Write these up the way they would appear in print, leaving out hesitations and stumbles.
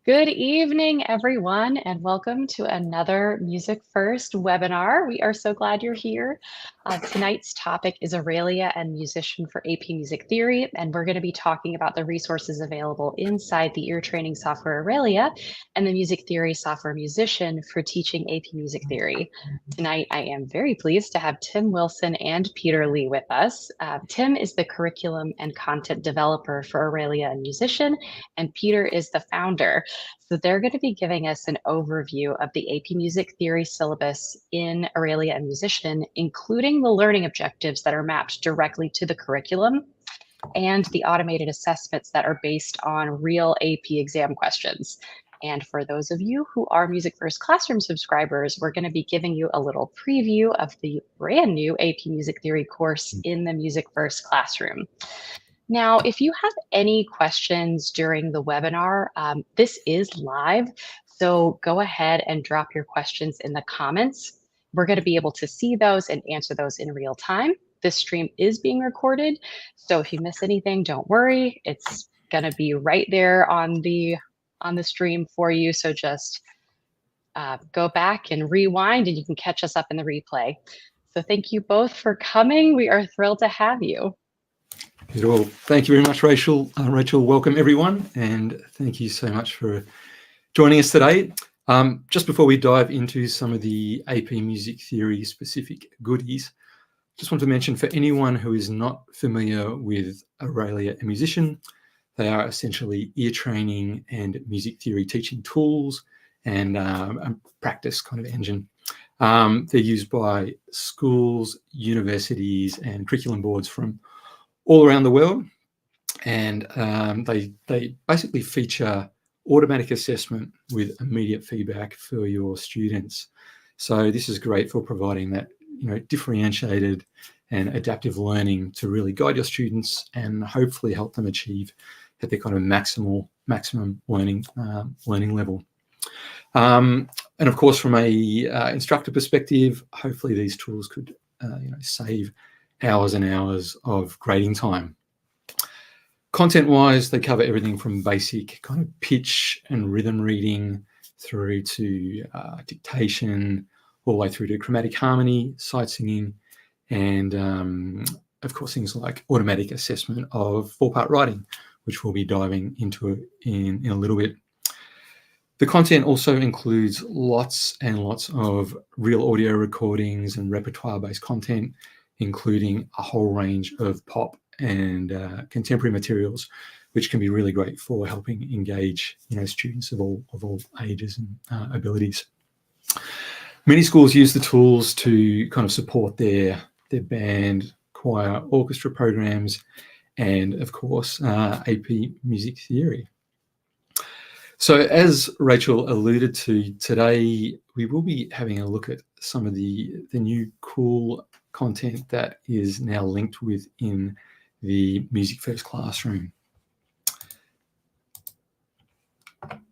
Good evening, everyone, and welcome to another Music First webinar. We are so glad you're here. Tonight's topic is Auralia and Musician for AP Music Theory, and we're going to be talking about the resources available inside the ear training software Auralia and the music theory software Musician for teaching AP Music Theory. Tonight, I am very pleased to have Tim Wilson and Peter Lee with us. Tim is the curriculum and content developer for Auralia and Musician, and Peter is the founder. So they're going to be giving us an overview of the AP Music Theory syllabus in Auralia and Musician, including the learning objectives that are mapped directly to the curriculum and the automated assessments that are based on real AP exam questions. And for those of you who are MusicFirst Classroom subscribers, we're going to be giving you a little preview of the brand new AP Music Theory course in the MusicFirst Classroom. Now, if you have any questions during the webinar, this is live, so go ahead and drop your questions in the comments. We're going to be able to see those and answer those in real time. This stream is being recorded, so if you miss anything, don't worry. It's going to be right there on the stream for you, so just go back and rewind and you can catch us up in the replay. So thank you both for coming. We are thrilled to have you. Well, thank you very much, Rachel. Rachel, welcome everyone, and thank you so much for joining us today. Just before we dive into some of the AP Music Theory specific goodies, just want to mention for anyone who is not familiar with Auralia and Musician, they are essentially ear training and music theory teaching tools and a practice kind of engine. They're used by schools, universities, and curriculum boards from all around the world, and they basically feature automatic assessment with immediate feedback for your students. So this is great for providing that differentiated and adaptive learning to really guide your students and hopefully help them achieve at their kind of maximum learning level. And of course, from a instructor perspective, hopefully these tools could save hours and hours of grading time. Content-wise, they cover everything from basic kind of pitch and rhythm reading through to dictation, all the way through to chromatic harmony, sight singing, and of course things like automatic assessment of four-part writing, which we'll be diving into in a little bit. The content also includes lots and lots of real audio recordings and repertoire-based content, including a whole range of pop and contemporary materials, which can be really great for helping engage students of all ages and abilities. Many schools use the tools to kind of support their band, choir, orchestra programs, and of course AP Music Theory. So as Rachel alluded to, today we will be having a look at some of the new cool content that is now linked within the MusicFirst Classroom.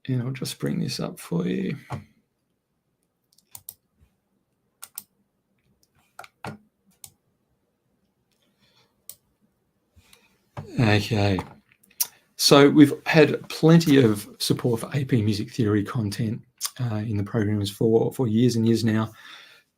And I'll just bring this up for you. Okay. So we've had plenty of support for AP Music Theory content in the programs for years and years now.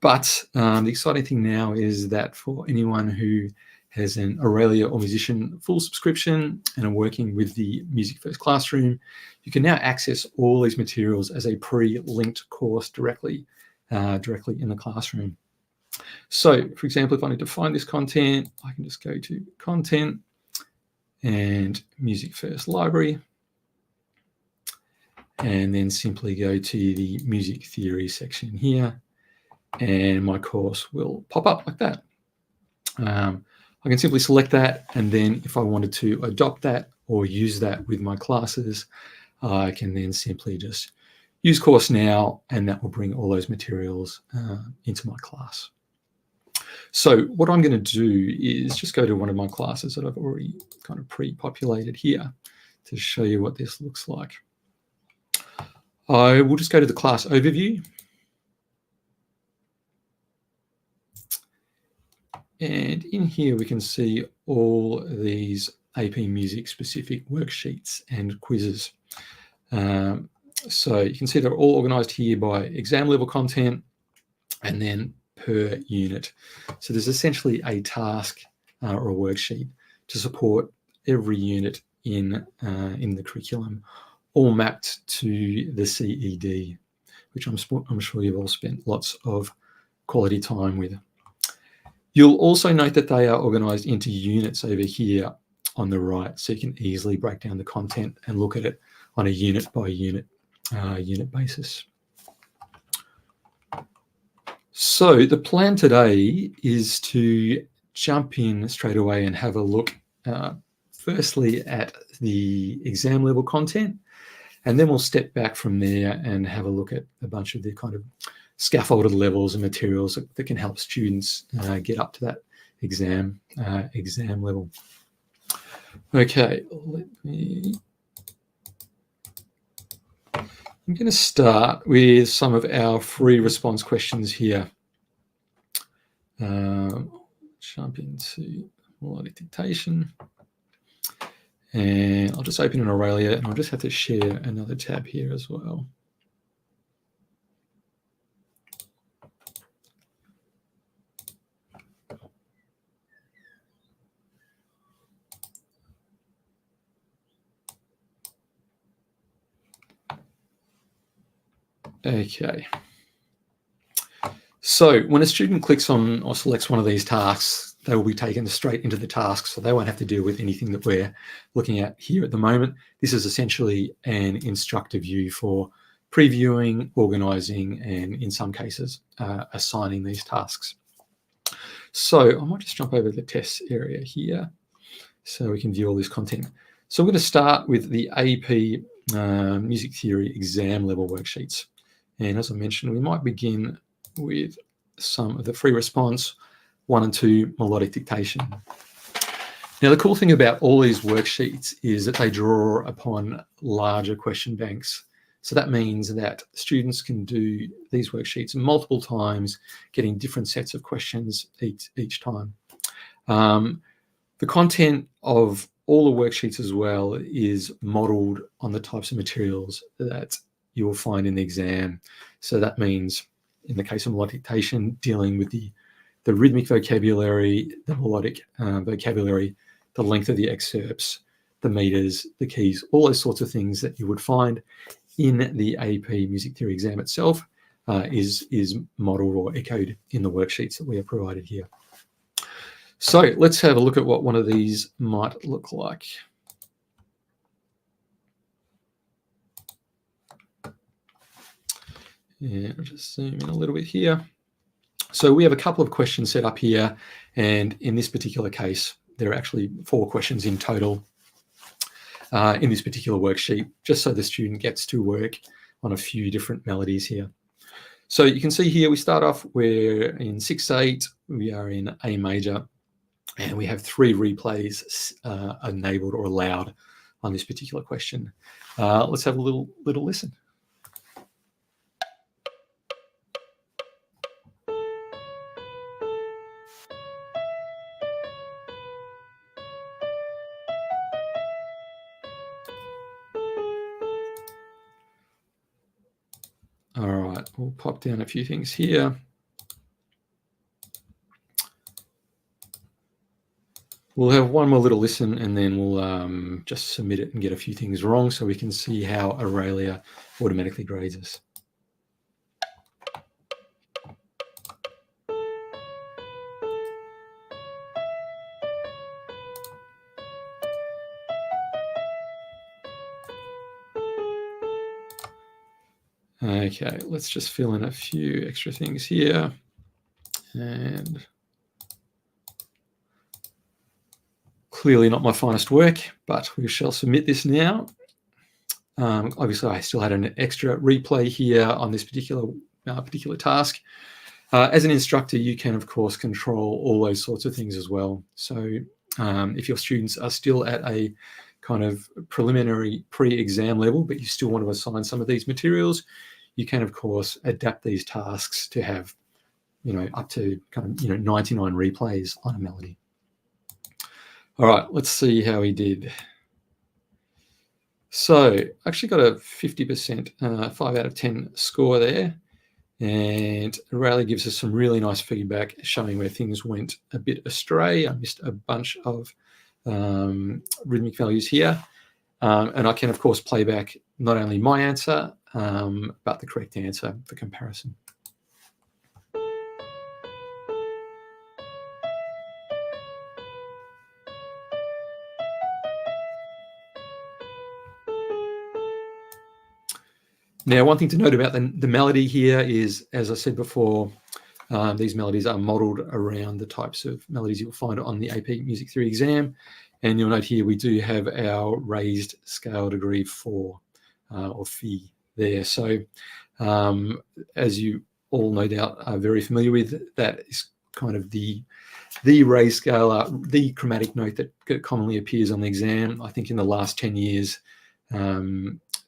But the exciting thing now is that for anyone who has an Auralia or Musician full subscription and are working with the MusicFirst Classroom, you can now access all these materials as a pre-linked course directly in the classroom. So, for example, if I need to find this content, I can just go to Content and MusicFirst Library, and then simply go to the Music Theory section here, and my course will pop up like that. I can simply select that, and then if I wanted to adopt that or use that with my classes, I can then simply just use Course Now, and that will bring all those materials into my class. So what I'm going to do is just go to one of my classes that I've already kind of pre-populated here to show you what this looks like. I will just go to the class overview. And in here, we can see all these AP Music specific worksheets and quizzes. So you can see they're all organised here by exam level content and then per unit. So there's essentially a task or a worksheet to support every unit in the curriculum, all mapped to the CED, which I'm sure you've all spent lots of quality time with. You'll also note that they are organised into units over here on the right, so you can easily break down the content and look at it on a unit by unit basis. So the plan today is to jump in straight away and have a look firstly at the exam level content, and then we'll step back from there and have a look at a bunch of the kind of scaffolded levels and materials that can help students get up to that exam level. Okay, I'm going to start with some of our free response questions here. Jump into melodic dictation. And I'll just open an Auralia, and I'll just have to share another tab here as well. Okay. So when a student clicks on or selects one of these tasks, they will be taken straight into the task, so they won't have to deal with anything that we're looking at here at the moment. This is essentially an instructor view for previewing, organising, and in some cases, assigning these tasks. So I might just jump over to the test area here so we can view all this content. So we're going to start with the AP Music Theory exam level worksheets. And as I mentioned, we might begin with some of the free response 1 and 2 melodic dictation. Now, the cool thing about all these worksheets is that they draw upon larger question banks. So that means that students can do these worksheets multiple times, getting different sets of questions each time. The content of all the worksheets as well is modelled on the types of materials that you will find in the exam. So that means, in the case of melodic dictation, dealing with the rhythmic vocabulary, the melodic vocabulary, the length of the excerpts, the meters, the keys, all those sorts of things that you would find in the AP Music Theory exam itself is modelled or echoed in the worksheets that we have provided here. So let's have a look at what one of these might look like. And I'll just zoom in a little bit here. So we have a couple of questions set up here, and in this particular case, there are actually 4 questions in total in this particular worksheet, just so the student gets to work on a few different melodies here. So you can see here we start off, we're in 6/8, we are in A major, and we have 3 replays enabled or allowed on this particular question. Let's have a little listen. All right, we'll pop down a few things here. We'll have one more little listen, and then we'll just submit it and get a few things wrong so we can see how Auralia automatically grades us. Okay, let's just fill in a few extra things here. And clearly not my finest work, but we shall submit this now. Obviously, I still had an extra replay here on this particular task. As an instructor, you can, of course, control all those sorts of things as well. So if your students are still at a kind of preliminary pre-exam level, but you still want to assign some of these materials, you can, of course, adapt these tasks to have, up to kind of, 99 replays on a melody. All right, let's see how he did. So I actually got a 50%, 5 out of 10 score there. And Auralia gives us some really nice feedback showing where things went a bit astray. I missed a bunch of rhythmic values here. And I can, of course, play back not only my answer, but the correct answer for comparison. Now, one thing to note about the melody here is, as I said before, these melodies are modelled around the types of melodies you'll find on the AP Music Theory exam. And you'll note here we do have our raised scale degree 4 or phi there. So as you all no doubt are very familiar with, that is kind of the raised scale, the chromatic note that commonly appears on the exam. I think in the last 10 years,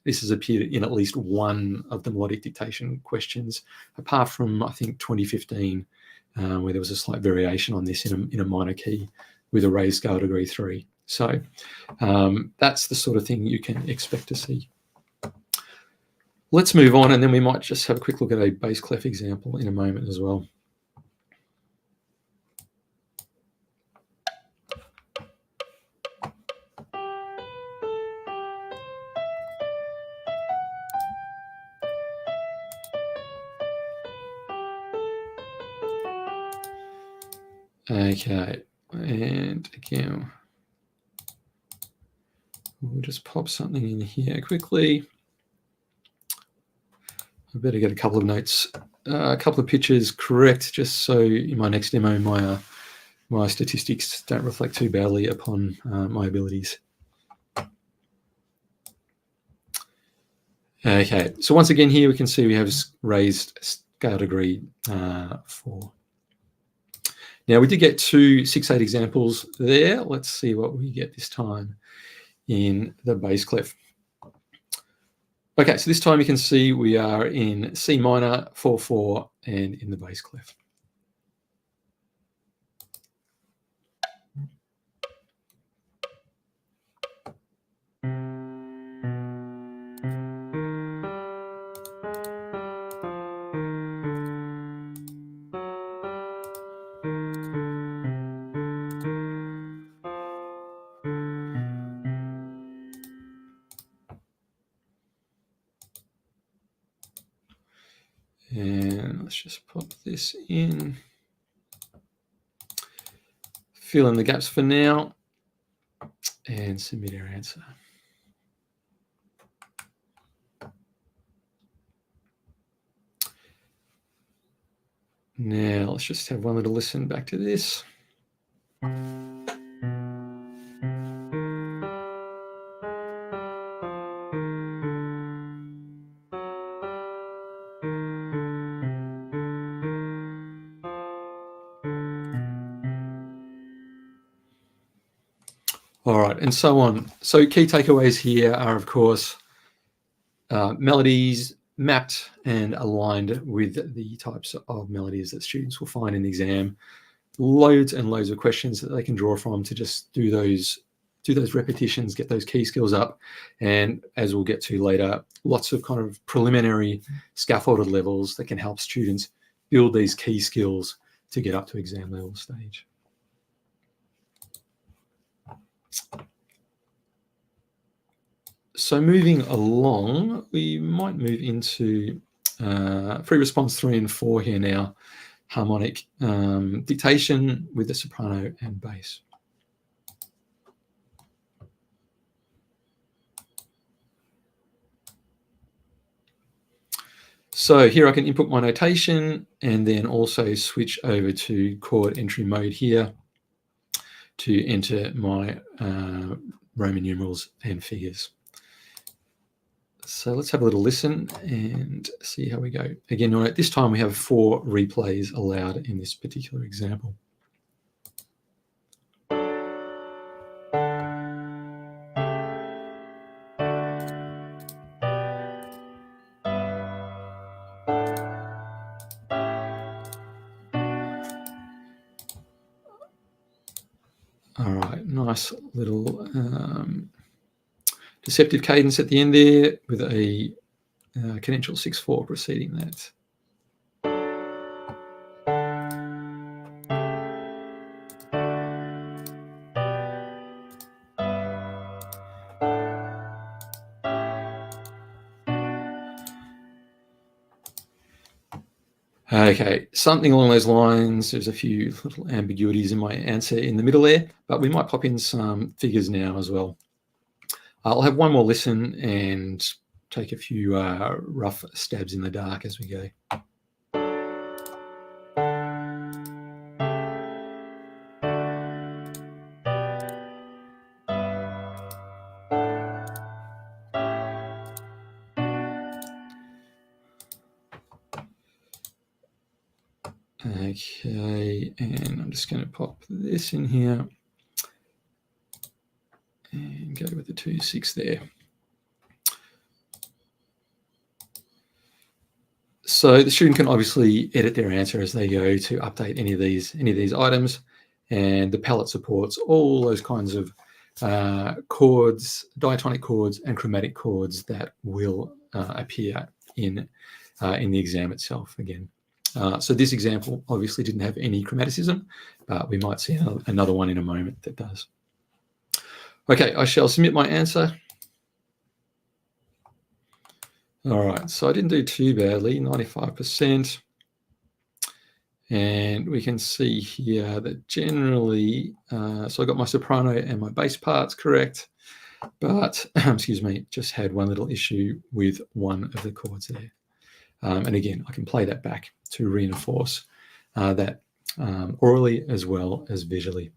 this has appeared in at least one of the melodic dictation questions, apart from, I think, 2015, where there was a slight variation on this in a minor key with a raised scale degree 3. So that's the sort of thing you can expect to see. Let's move on, and then we might just have a quick look at a bass clef example in a moment as well. Okay, and again, we'll just pop something in here quickly. I better get a couple of notes, a couple of pitches correct, just so in my next demo, my statistics don't reflect too badly upon my abilities. Okay, so once again here we can see we have raised scale degree 4. Now we did get 2 6/8 examples there. Let's see what we get this time in the bass clef. Okay, so this time you can see we are in C minor, 4/4, and in the bass clef. And let's just pop this in. Fill in the gaps for now and submit our answer. Now let's just have one little listen back to this. All right, and so on. So key takeaways here are, of course, melodies mapped and aligned with the types of melodies that students will find in the exam. Loads and loads of questions that they can draw from to just do those repetitions, get those key skills up. And as we'll get to later, lots of kind of preliminary scaffolded levels that can help students build these key skills to get up to exam level stage. So moving along, we might move into free response 3 and 4 here now, harmonic dictation with the soprano and bass. So here I can input my notation and then also switch over to chord entry mode here to enter my Roman numerals and figures. So let's have a little listen and see how we go. Again, note this time we have 4 replays allowed in this particular example. All right, nice little deceptive cadence at the end there with a cadential 6/4 preceding that. Okay, something along those lines. There's a few little ambiguities in my answer in the middle there, but we might pop in some figures now as well. I'll have one more listen and take a few rough stabs in the dark as we go. Okay, and I'm just going to pop this in here and go with the 2/6 there. So the student can obviously edit their answer as they go to update any of these items, and the palette supports all those kinds of chords, diatonic chords, and chromatic chords that will appear in the exam itself again. So this example obviously didn't have any chromaticism, but we might see another one in a moment that does. Okay, I shall submit my answer. All right, so I didn't do too badly, 95%. And we can see here that generally, so I got my soprano and my bass parts correct, but, excuse me, just had one little issue with one of the chords there. And again, I can play that back to reinforce that orally as well as visually.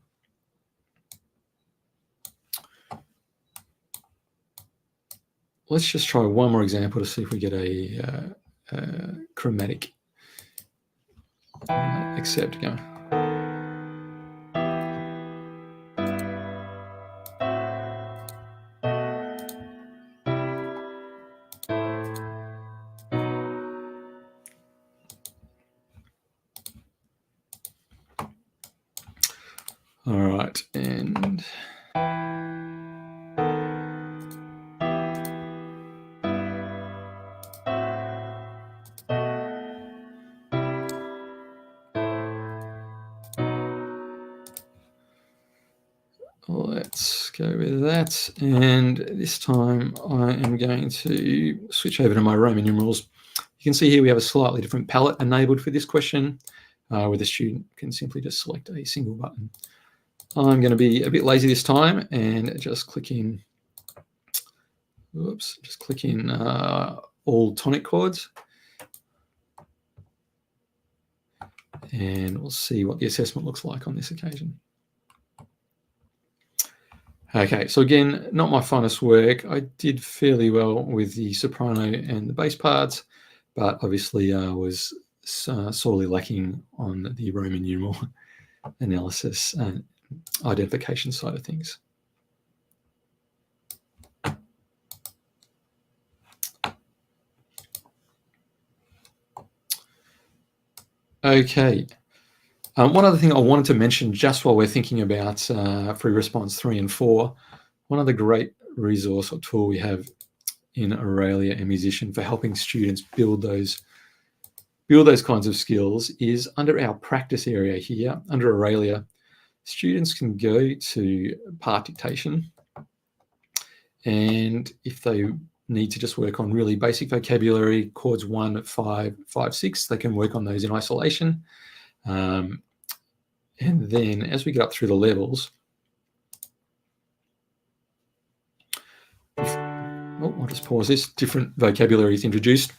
Let's just try one more example to see if we get a chromatic accept going. All right, and let's go with that. And this time I am going to switch over to my Roman numerals. You can see here we have a slightly different palette enabled for this question, where the student can simply just select a single button. I'm going to be a bit lazy this time and just click in, all tonic chords. And we'll see what the assessment looks like on this occasion. Okay, so again, not my finest work. I did fairly well with the soprano and the bass parts, but obviously I was sorely lacking on the Roman numeral analysis and identification side of things. Okay. One other thing I wanted to mention just while we're thinking about free response 3 and 4, one other great resource or tool we have in Auralia and Musition for helping students build those kinds of skills is under our practice area here. Under Auralia, students can go to part dictation, and if they need to just work on really basic vocabulary, chords 1, 5, 5, 6, they can work on those in isolation. And then as we get up through the levels, I'll just pause this, different vocabulary is introduced.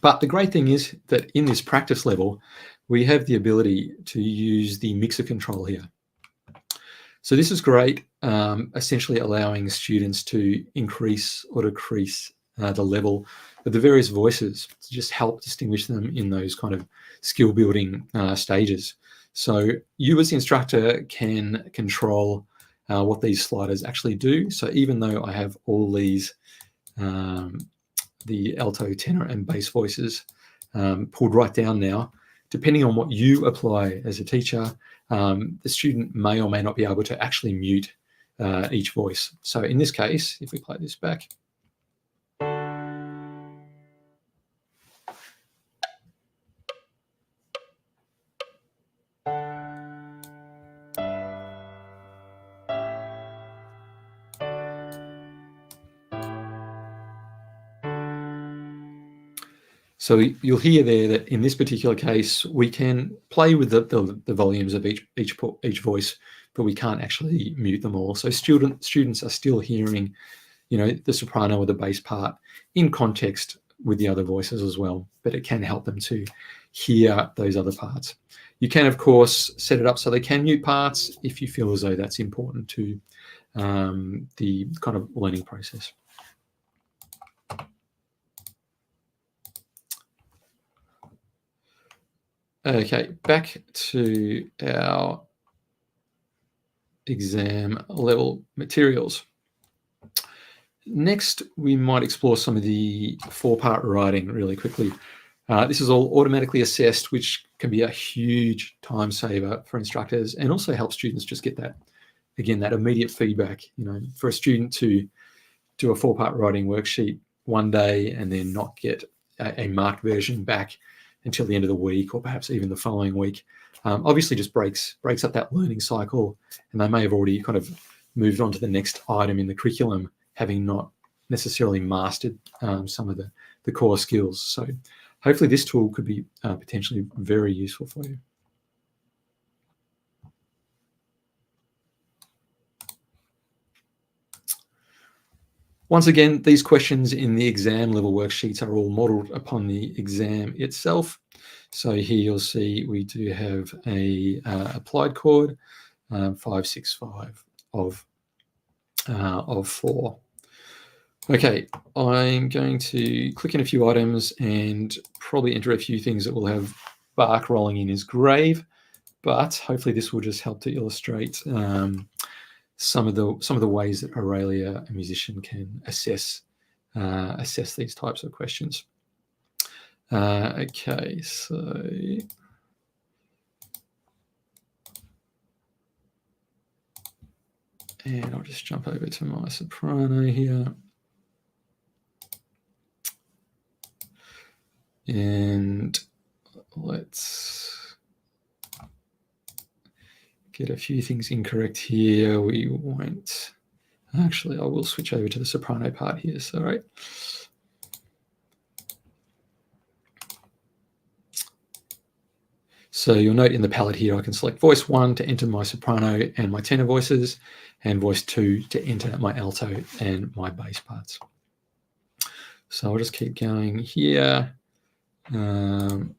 But the great thing is that in this practice level, we have the ability to use the mixer control here. So this is great, essentially allowing students to increase or decrease the level of the various voices to just help distinguish them in those kind of skill building stages. So you as the instructor can control what these sliders actually do. So even though I have all these, the alto, tenor and bass voices pulled right down now, depending on what you apply as a teacher, the student may or may not be able to actually mute each voice. So in this case, if we play this back, so you'll hear there that in this particular case, we can play with the volumes of each voice, but we can't actually mute them all. So students are still hearing, the soprano or the bass part in context with the other voices as well, but it can help them to hear those other parts. You can, of course, set it up so they can mute parts if you feel as though that's important to the kind of learning process. Okay, back to our exam level materials. Next, we might explore some of the 4-part writing really quickly. This is all automatically assessed, which can be a huge time saver for instructors and also help students just get that, again, that immediate feedback. For a student to do a 4-part writing worksheet one day and then not get a marked version back until the end of the week or perhaps even the following week, obviously just breaks up that learning cycle, and they may have already kind of moved on to the next item in the curriculum, having not necessarily mastered some of the core skills. So hopefully this tool could be potentially very useful for you. Once again, these questions in the exam level worksheets are all modeled upon the exam itself. So here you'll see we do have a applied chord, 565 of 4. Okay, I'm going to click in a few items and probably enter a few things that will have bark rolling in as grave, but hopefully this will just help to illustrate some of the ways that Auralia and Musician can assess these types of questions. Okay, so and I'll just jump over to my soprano here. And let's get a few things incorrect here. We won't, actually, I will switch over to the soprano part here, sorry. So you'll note in the palette here, I can select voice 1 to enter my soprano and my tenor voices, and voice 2 to enter my alto and my bass parts. So I'll just keep going here. And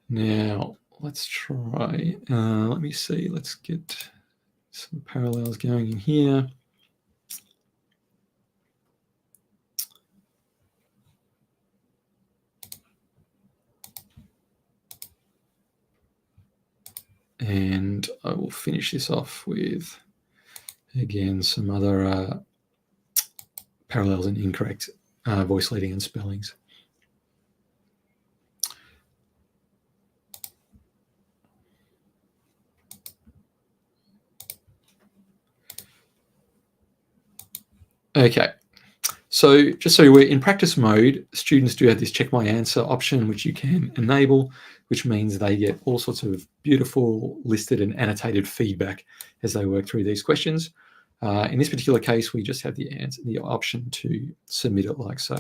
now let's try, let me see, let's get some parallels going in here. And I will finish this off with, again, some other parallels and incorrect voice leading and spellings. Okay, so just so we're in practice mode, students do have this check my answer option, which you can enable, which means they get all sorts of beautiful listed and annotated feedback as they work through these questions. In this particular case, we just have the option to submit it like so.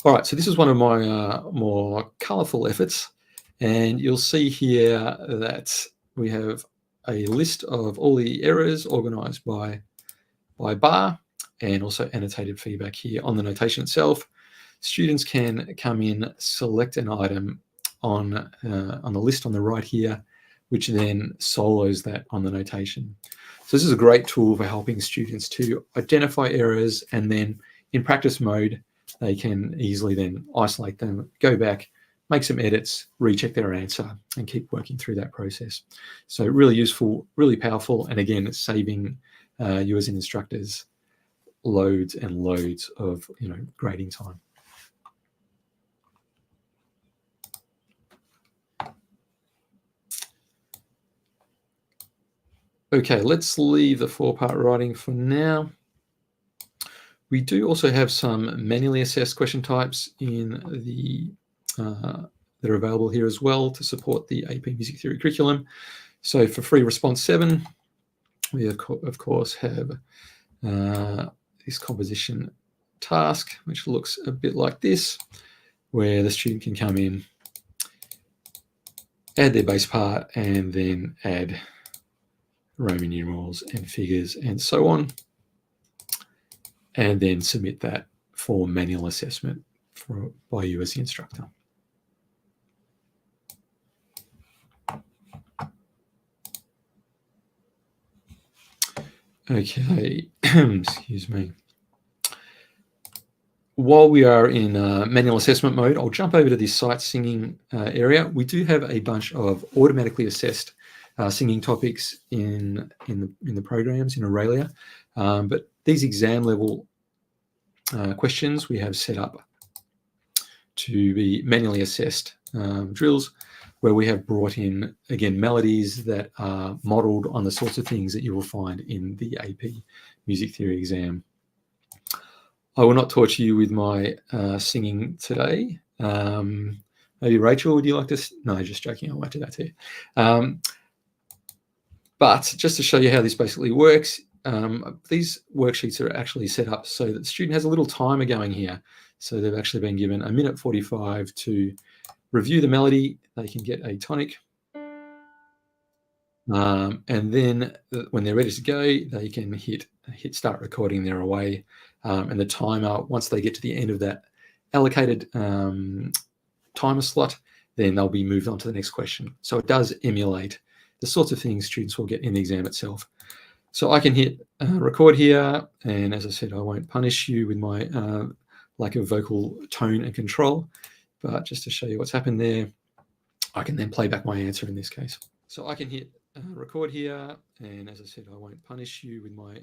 All right, so this is one of my more colorful efforts, and you'll see here that we have a list of all the errors organized by bar, and also annotated feedback here on the notation itself. Students can come in, select an item on the list on the right here, which then solos that on the notation. So this is a great tool for helping students to identify errors, and then in practice mode, they can easily then isolate them, go back, make some edits, recheck their answer, and keep working through that process. So really useful, really powerful, and again, it's saving you as instructors loads and loads of grading time. Okay, let's leave the 4-part writing for now. We do also have some manually assessed question types in the that are available here as well to support the AP Music Theory curriculum. So for free response 7, we of course have this composition task, which looks a bit like this, where the student can come in, add their bass part, and then add Roman numerals and figures and so on, and then submit that for manual assessment by you as the instructor. Okay, excuse me. While we are in manual assessment mode, I'll jump over to this sight singing area. We do have a bunch of automatically assessed singing topics in the programs in Auralia, but these exam level questions we have set up to be manually assessed drills, where we have brought in, again, melodies that are modeled on the sorts of things that you will find in the AP Music Theory exam. I will not torture you with my singing today. Maybe Rachel, would you like to? No, just joking, I won't do that to you. But just to show you how this basically works, these worksheets are actually set up so that the student has a little timer going here. So they've actually been given 1:45 to review the melody. They can get a tonic. And then when they're ready to go, they can hit start recording. They're away. And the timer, once they get to the end of that allocated timer slot, then they'll be moved on to the next question. So it does emulate the sorts of things students will get in the exam itself. So I can hit record here. And as I said, I won't punish you with my lack of vocal tone and control. But just to show you what's happened there, I can then play back my answer in this case. So I can hit record here. And as I said, I won't punish you with my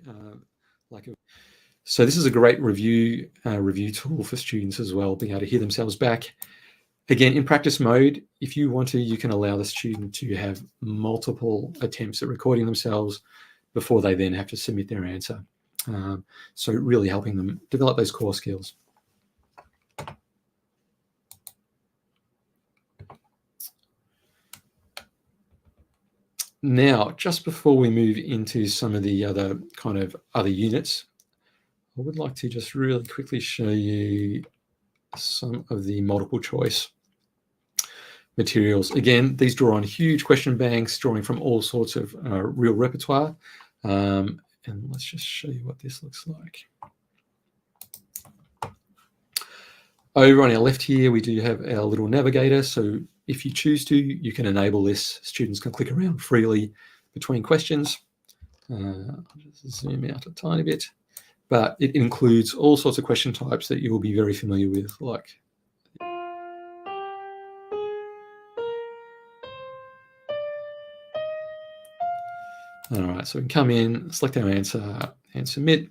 lack of. So this is a great review tool for students as well, being able to hear themselves back. Again, in practice mode, if you want to, you can allow the student to have multiple attempts at recording themselves before they then have to submit their answer. So really helping them develop those core skills. Now, just before we move into some of the other units, I would like to just really quickly show you some of the multiple choice materials. Again, these draw on huge question banks, drawing from all sorts of real repertoire. And let's just show you what this looks like. Over on our left here, we do have our little navigator. So if you choose to, you can enable this. Students can click around freely between questions. I'll just zoom out a tiny bit. But it includes all sorts of question types that you will be very familiar with, like all right, so we can come in, select our answer, and submit.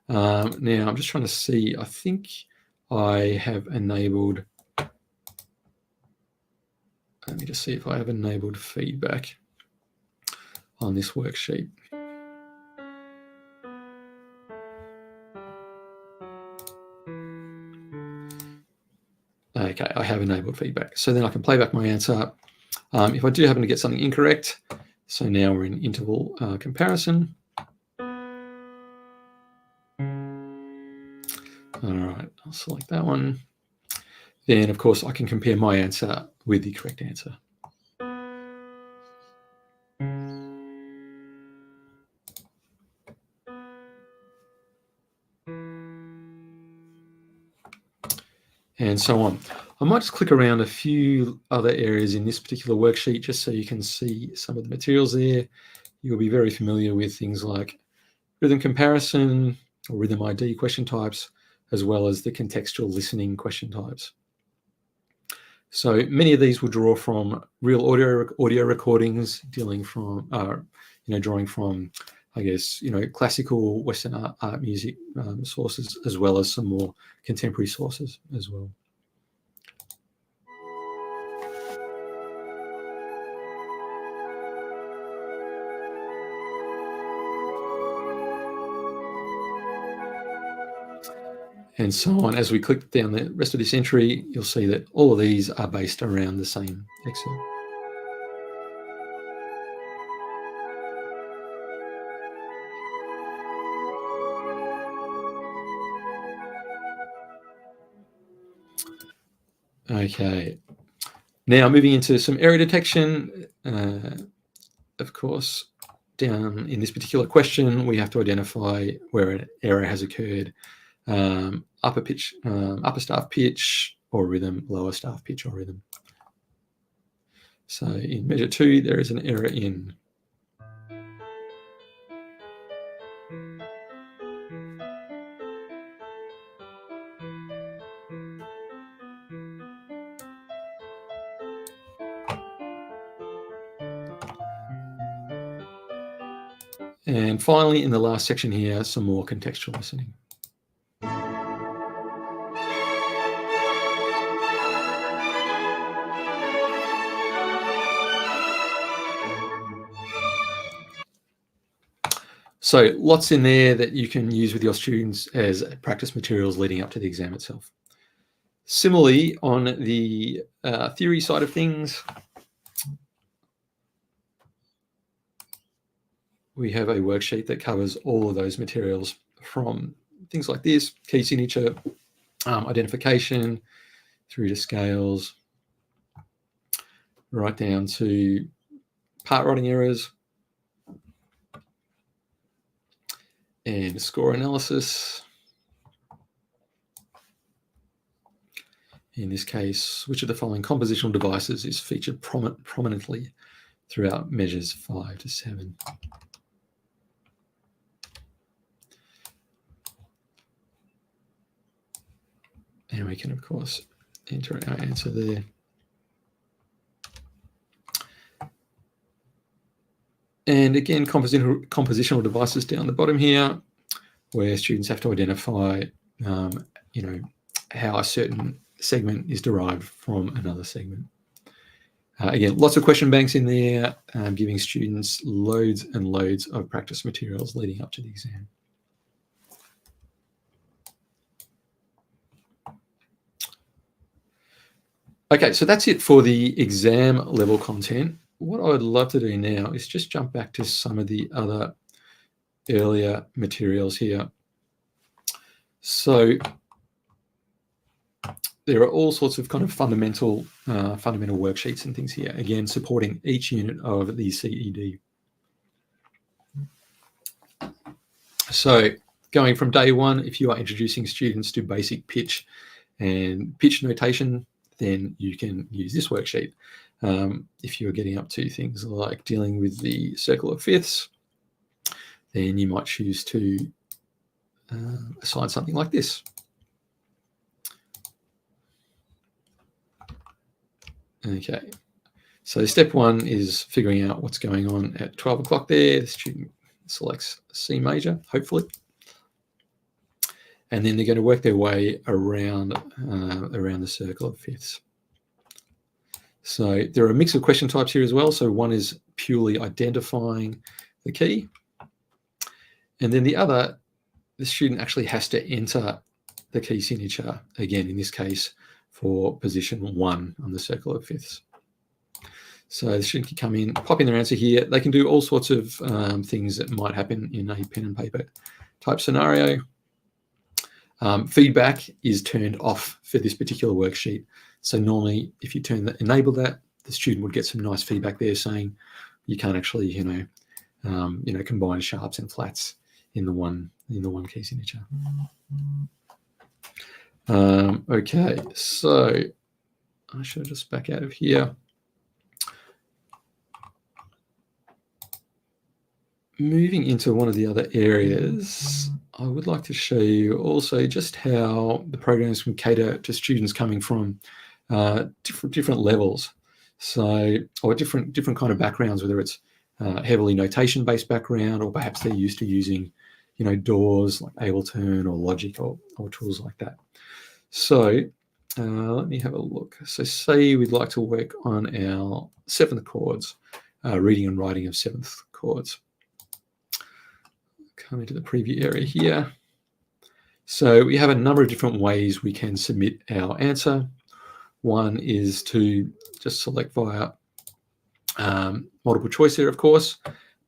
Now, I'm just trying to see, I think I have enabled, let me just see if I have enabled feedback on this worksheet. Okay, I have enabled feedback. So then I can play back my answer. If I do happen to get something incorrect, so now we're in interval comparison. All right, I'll select that one. Then, of course, I can compare my answer with the correct answer. And so on. I might just click around a few other areas in this particular worksheet just so you can see some of the materials there. You'll be very familiar with things like rhythm comparison or rhythm ID question types, as well as the contextual listening question types. So many of these will draw from real audio recordings, drawing from, I guess, classical Western art music sources, as well as some more contemporary sources as well. And so on. As we click down the rest of this entry, you'll see that all of these are based around the same excerpt. Okay, now moving into some error detection. Of course, down in this particular question, we have to identify where an error has occurred. Upper staff pitch or rhythm, lower staff pitch or rhythm. So in measure 2, there is an error in And finally, in the last section here, some more contextual listening. So lots in there that you can use with your students as practice materials leading up to the exam itself. Similarly, on the theory side of things, we have a worksheet that covers all of those materials, from things like this, key signature, identification, through to scales, right down to part writing errors and score analysis. In this case, which of the following compositional devices is featured prominently throughout measures 5 to 7? And we can, of course, enter our answer there. And again, compositional devices down the bottom here, where students have to identify, how a certain segment is derived from another segment. Again, lots of question banks in there, giving students loads and loads of practice materials leading up to the exam. Okay, so that's it for the exam level content. What I would love to do now is just jump back to some of the other earlier materials here. So there are all sorts of kind of fundamental worksheets and things here, again, supporting each unit of the CED. So going from day one, if you are introducing students to basic pitch and pitch notation, then you can use this worksheet. If you're getting up to things like dealing with the circle of fifths, then you might choose to assign something like this. Okay, so step 1 is figuring out what's going on at 12 o'clock there. The student selects C major, hopefully. And then they're going to work their way around the circle of fifths. So there are a mix of question types here as well. So one is purely identifying the key. And then the other, the student actually has to enter the key signature, again, in this case, for position 1 on the circle of fifths. So the student can come in, pop in their answer here. They can do all sorts of things that might happen in a pen and paper type scenario. Feedback is turned off for this particular worksheet. So normally, if you enable that, the student would get some nice feedback there saying you can't actually, combine sharps and flats in the one key signature. Okay, so I should just back out of here. Moving into one of the other areas, I would like to show you also just how the programs can cater to students coming from different levels. So, or different kind of backgrounds, whether it's heavily notation-based background, or perhaps they're used to using, DAWs like Ableton or Logic or tools like that. So let me have a look. So say we'd like to work on our seventh chords, reading and writing of seventh chords. Come into the preview area here. So we have a number of different ways we can submit our answer. One is to just select via multiple choice there, of course,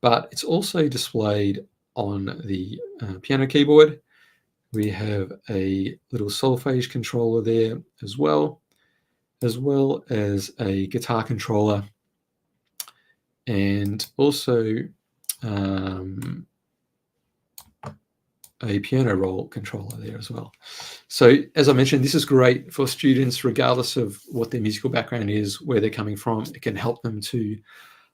but it's also displayed on the piano keyboard. We have a little solfege controller there as well as a guitar controller, and also a piano roll controller there as well. So as I mentioned, this is great for students regardless of what their musical background is, where they're coming from. It can help them to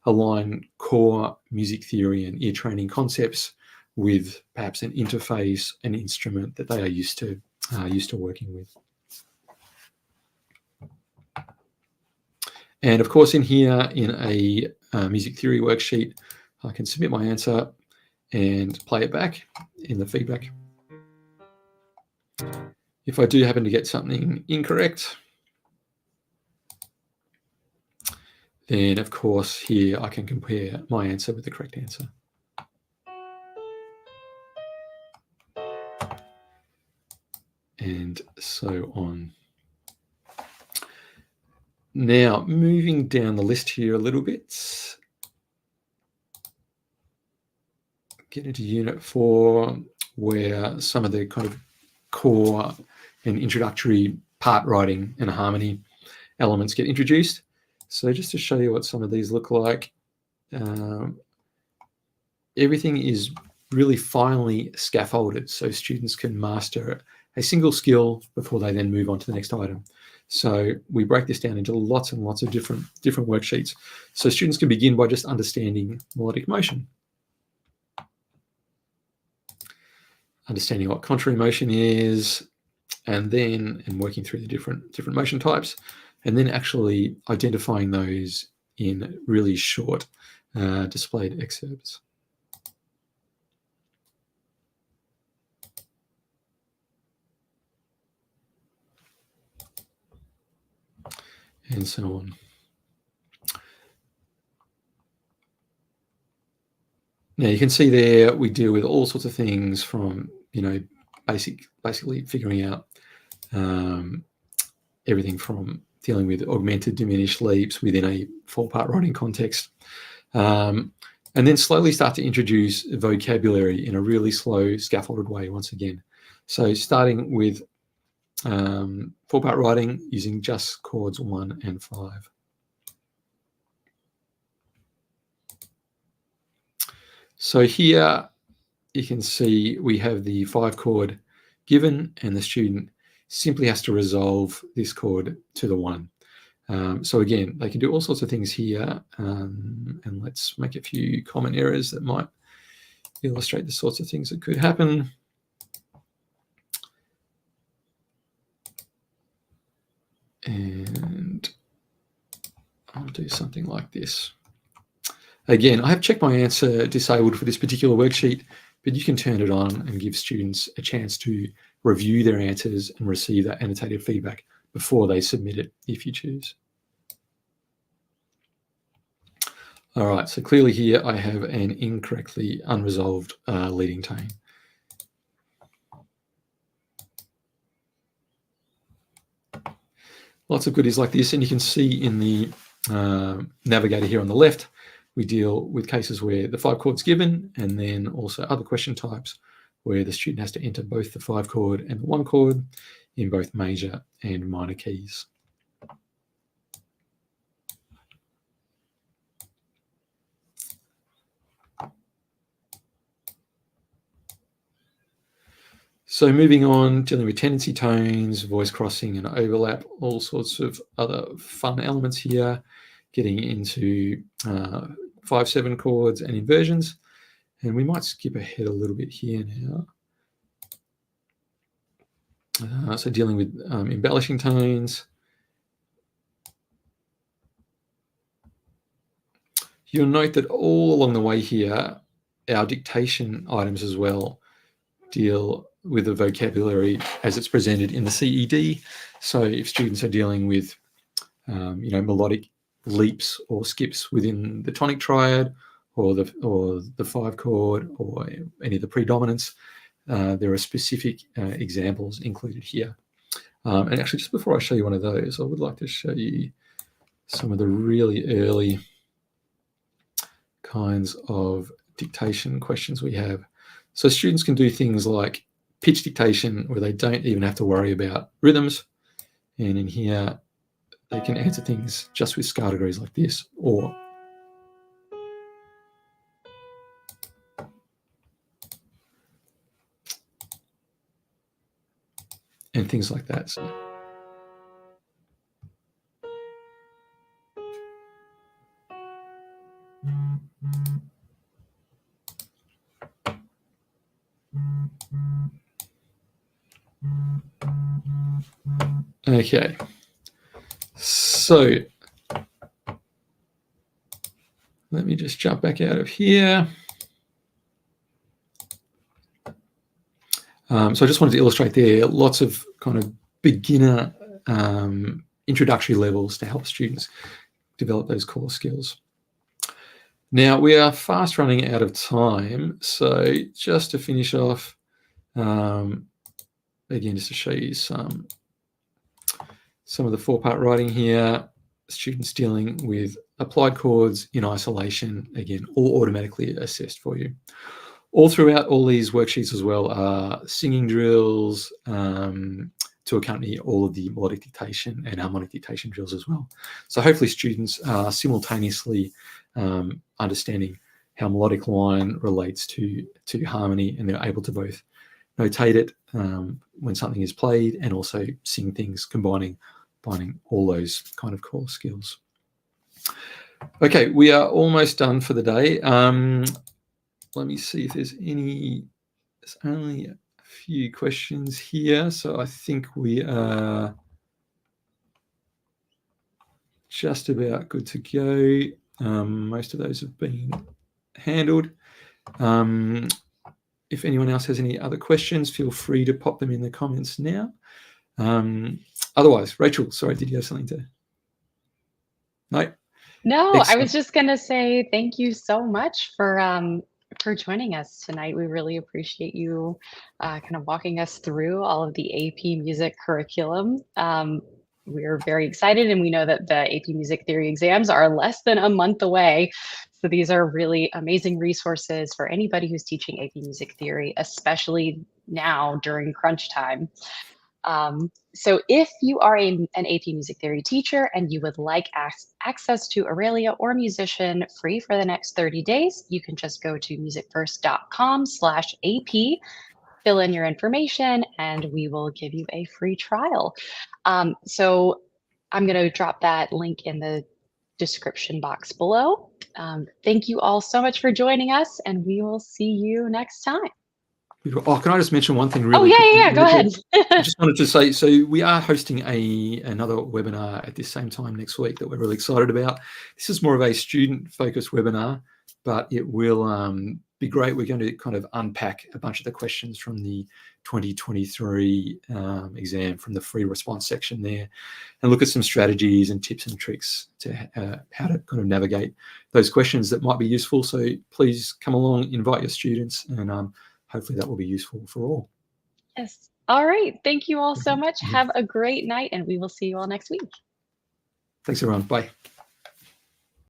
align core music theory and ear training concepts with perhaps an interface, an instrument that they are used to working with. And of course, in here, in a music theory worksheet, I can submit my answer and play it back in the feedback. If I do happen to get something incorrect, then of course here I can compare my answer with the correct answer. And so on. Now, moving down the list here a little bit, get into Unit 4, where some of the kind of core and introductory part writing and harmony elements get introduced. So just to show you what some of these look like, everything is really finely scaffolded so students can master a single skill before they then move on to the next item. So we break this down into lots and lots of different worksheets. So students can begin by just understanding melodic motion, understanding what contrary motion is, and then working through the different motion types, and then actually identifying those in really short displayed excerpts. And so on. Now you can see there we deal with all sorts of things from, basically figuring out everything from dealing with augmented diminished leaps within a 4-part writing context, and then slowly start to introduce vocabulary in a really slow, scaffolded way once again. So starting with 4-part writing using just chords 1 and 5. So here you can see we have the 5 chord given, and the student simply has to resolve this chord to the 1. So again, they can do all sorts of things here, and let's make a few common errors that might illustrate the sorts of things that could happen. And I'll do something like this. Again, I have checked my answer disabled for this particular worksheet, but you can turn it on and give students a chance to review their answers and receive that annotated feedback before they submit it, if you choose. All right, so clearly here I have an incorrectly unresolved leading tone. Lots of goodies like this, and you can see in the navigator here on the left, we deal with cases where the 5 chord's given, and then also other question types where the student has to enter both the 5 chord and the 1 chord in both major and minor keys. So moving on, dealing with tendency tones, voice crossing and overlap, all sorts of other fun elements here, getting into 5/7 chords and inversions. And we might skip ahead a little bit here now. So dealing with embellishing tones, You'll note that all along the way here, our dictation items as well deal with the vocabulary as it's presented in the CED. So if students are dealing with, melodic leaps or skips within the tonic triad, or the 5 chord, or any of the predominants, there are specific examples included here. And actually, just before I show you one of those, I would like to show you some of the really early kinds of dictation questions we have. So students can do things like pitch dictation, where they don't even have to worry about rhythms. And in here, they can answer things just with scale degrees like this, or and things like that. So, okay, so let me just jump back out of here. So I just wanted to illustrate there lots of kind of beginner introductory levels to help students develop those core skills. Now, we are fast running out of time, so just to finish off, again, just to show you some of the 4-part writing here, students dealing with applied chords in isolation, again, all automatically assessed for you. All throughout all these worksheets as well are singing drills to accompany all of the melodic dictation and harmonic dictation drills as well. So hopefully students are simultaneously understanding how melodic line relates to harmony, and they're able to both notate it when something is played and also sing things, combining all those kind of core skills. Okay, we are almost done for the day. Let me see if there's only a few questions here. So I think we are just about good to go. Most of those have been handled. If anyone else has any other questions, feel free to pop them in the comments now. Otherwise, Rachel, sorry, did you have something to? No? No, Excellent. I was just going to say thank you so much for joining us tonight. We really appreciate you kind of walking us through all of the AP Music curriculum. We're very excited, and we know that the AP Music Theory exams are less than a month away. So these are really amazing resources for anybody who's teaching AP Music Theory, especially now during crunch time. So if you are an AP Music Theory teacher and you would like access to Auralia or Musician free for the next 30 days, you can just go to musicfirst.com/AP, fill in your information, and we will give you a free trial. So I'm going to drop that link in the description box below. Thank you all so much for joining us, and we will see you next time. Oh, can I just mention one thing really quickly? quickly? Yeah, go ahead. I just wanted to say, so we are hosting another webinar at this same time next week that we're really excited about. This is more of a student-focused webinar, but it will be great. We're going to kind of unpack a bunch of the questions from the 2023 exam from the free response section there, and look at some strategies and tips and tricks to how to kind of navigate those questions that might be useful. So please come along, invite your students, and hopefully that will be useful for all. Yes. All right. Thank you all so much. Have a great night, and we will see you all next week. Thanks, everyone. Bye.